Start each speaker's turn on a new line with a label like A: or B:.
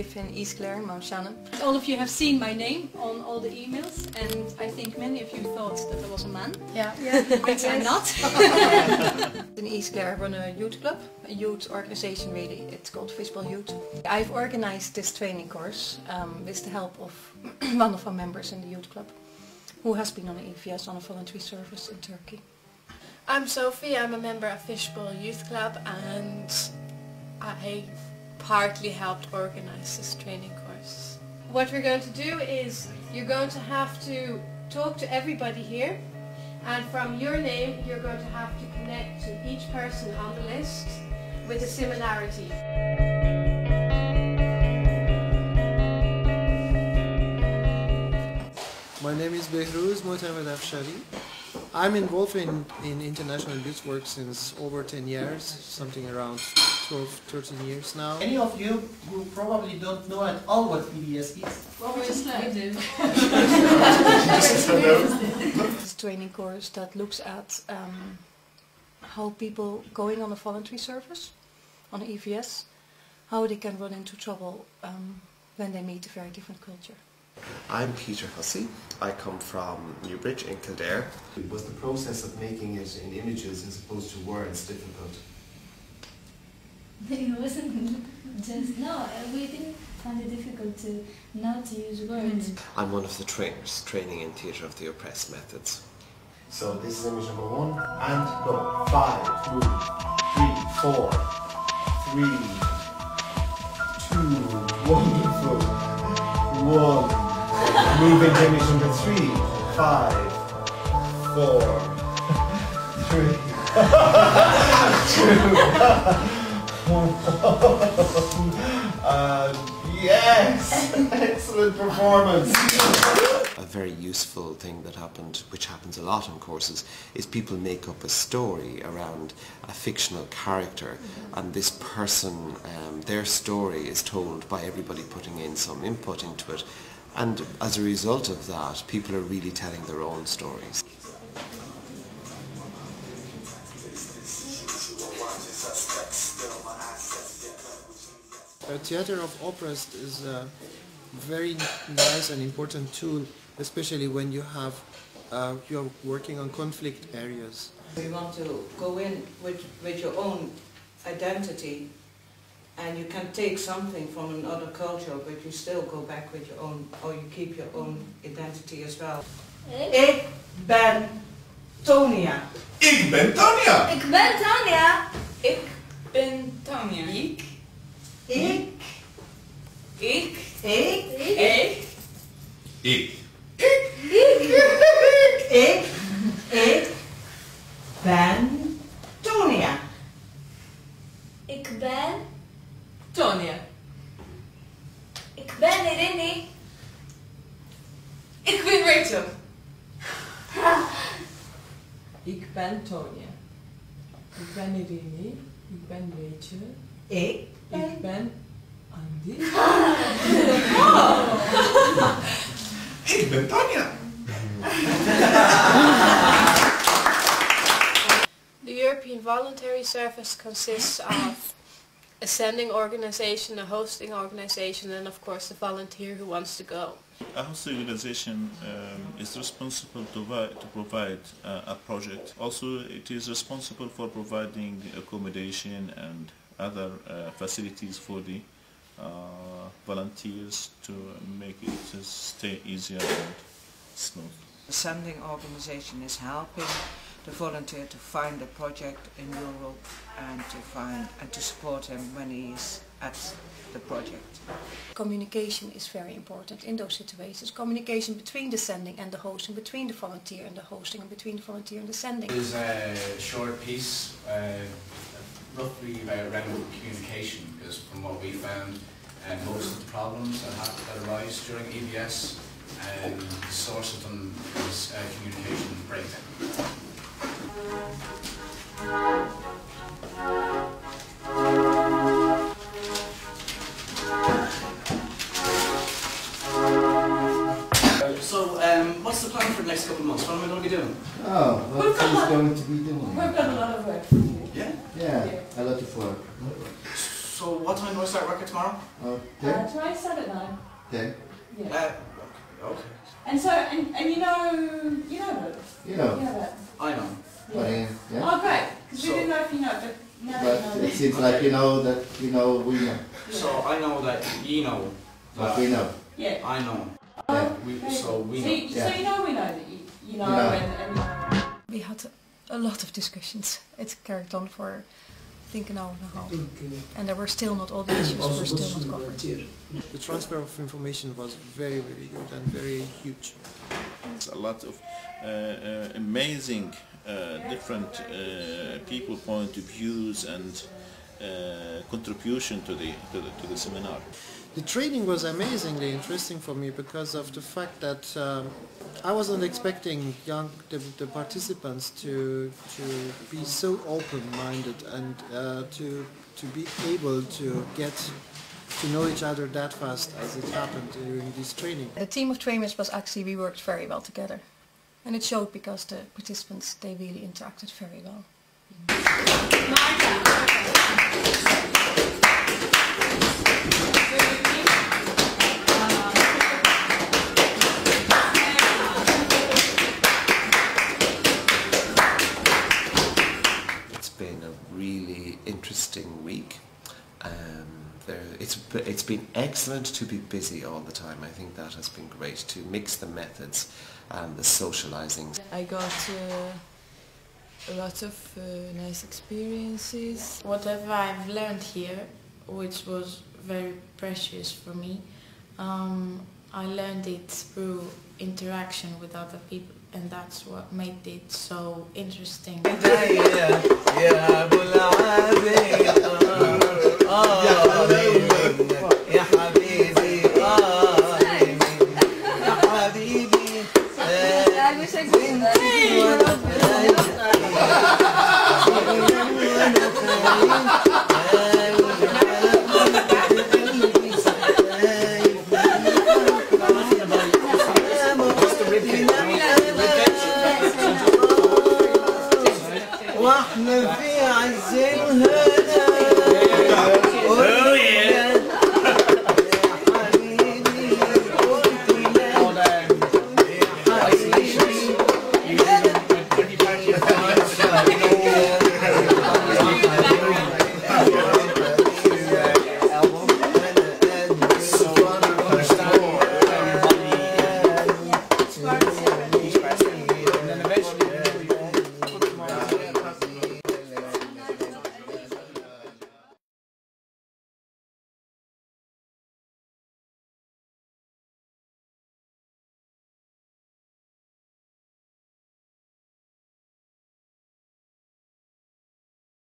A: live in East Clare, Mount Shannon.
B: All of you have seen my name on all the emails, and I think many of you thought that I was a man.
A: Yeah.
B: But I'm not.
A: In East Clare I run a youth club, a youth organization really. It's called Fishbowl Youth. I've organized this training course with the help of one of our members in the youth club, who has been on an EVS on a voluntary service in Turkey.
C: I'm Sophie, I'm a member of Fishbowl Youth Club, and I partly helped organize this training course.
B: What we're going to do is you're going to have to talk to everybody here, and from your name you're going to have to connect to each person on the list with a similarity.
D: My name is Behruz Motamed Afshari. I'm involved in international youth work since over 10 years, something around 12-13 years now.
E: Any of you who probably don't know at all what EVS is?
B: Well, we just do.
A: It's a training course that looks at how people going on a voluntary service, on an EVS, how they can run into trouble when they meet a very different culture.
F: I'm Peter Hussey. I come from Newbridge in Kildare.
G: Was the process of making it in images as opposed to words difficult?
H: It wasn't just, no, we didn't find it difficult to not use words.
F: I'm one of the trainers, training in Theatre of the Oppressed methods.
G: So this is image number 1, and go. 5, move. 3, 4, 3, 2, wonderful. 1. Moving to image number 3, 5, 4, 3, 2, 1. Yes! Excellent performance!
F: A very useful thing that happened, which happens a lot in courses, is people make up a story around a fictional character, and this person, their story is told by everybody putting in some input into it, and as a result of that, people are really telling their own stories.
D: Theatre of Oppressed is a very nice and important tool, especially when you have you're working on conflict areas.
I: You want to go in with your own identity, and you can take something from another culture, but you still go back with your own, or you keep your own identity as well. Ik ben Tonia.
G: Ik ben Tanja!
H: Ik ben Tanja.
C: Ik ben Tanja.
I: Ik.
C: Ik.
I: Ik.
C: Ik.
G: Ik.
I: Ik ben Tonia.
H: Ik ben.
C: Tonia.
H: Ik ben Irini.
C: Ik ben Rachel.
J: Ik ben Tonia. Ik ben Irene. Ik ben Rachel.
I: Ik
J: ben Andy.
G: Ik ben Tanja!
C: The European Voluntary Service consists of a sending organization, a hosting organization, and of course a volunteer who wants to go.
K: A hosting organization is responsible to provide a project. Also, it is responsible for providing accommodation and other facilities for the volunteers to make it stay easier and smooth.
I: The sending organization is helping the volunteer to find a project in Europe and to support him when he is at the project.
A: Communication is very important in those situations. Communication between the sending and the hosting, between the volunteer and the hosting, and between the volunteer and the sending.
L: It is a short piece, roughly around communication, because from what we found, most of the problems that arise during EVS, the source of them is communication breakdown. So, what's the plan for the next couple of months? What am I going to be doing?
E: Oh, what he's going to be doing?
J: We've got a lot of work for you.
L: Yeah?
E: Yeah, a lot of work.
M: So what time do I start work tomorrow?
J: Tomorrow start at 9.
G: 10.
J: Yeah.
M: Okay.
J: And so, and you know that?
G: You know.
J: You know that?
M: I know.
J: Yeah.
G: Yeah.
J: Oh, great. Because we didn't know if you know, but now you know.
G: But it seems like you know that we know.
J: Yeah.
M: So I know that you know.
G: But we know.
J: Yeah.
M: I know.
J: Oh,
M: We know.
J: so you know we know that you know, and
A: We had a lot of discussions. It carried on for I think an hour and a half. And there were still not all the issues were still not covered.
D: The transfer of information was very, very good and very huge.
K: It's a lot of amazing different people point of views and contribution to the seminar.
D: The training was amazingly interesting for me because of the fact that I wasn't expecting the participants to be so open-minded and to be able to get to know each other that fast as it happened during this training.
A: The team of trainers was actually, we worked very well together. And it showed because the participants, they really interacted very well.
F: It's been a really interesting week. It's been excellent to be busy all the time. I think that has been great, to mix the methods and the socializing.
N: I got a lot of nice experiences. Whatever I've learned here, which was very precious for me, I learned it through interaction with other people, and that's what made it so interesting.
O: يا ابو العابد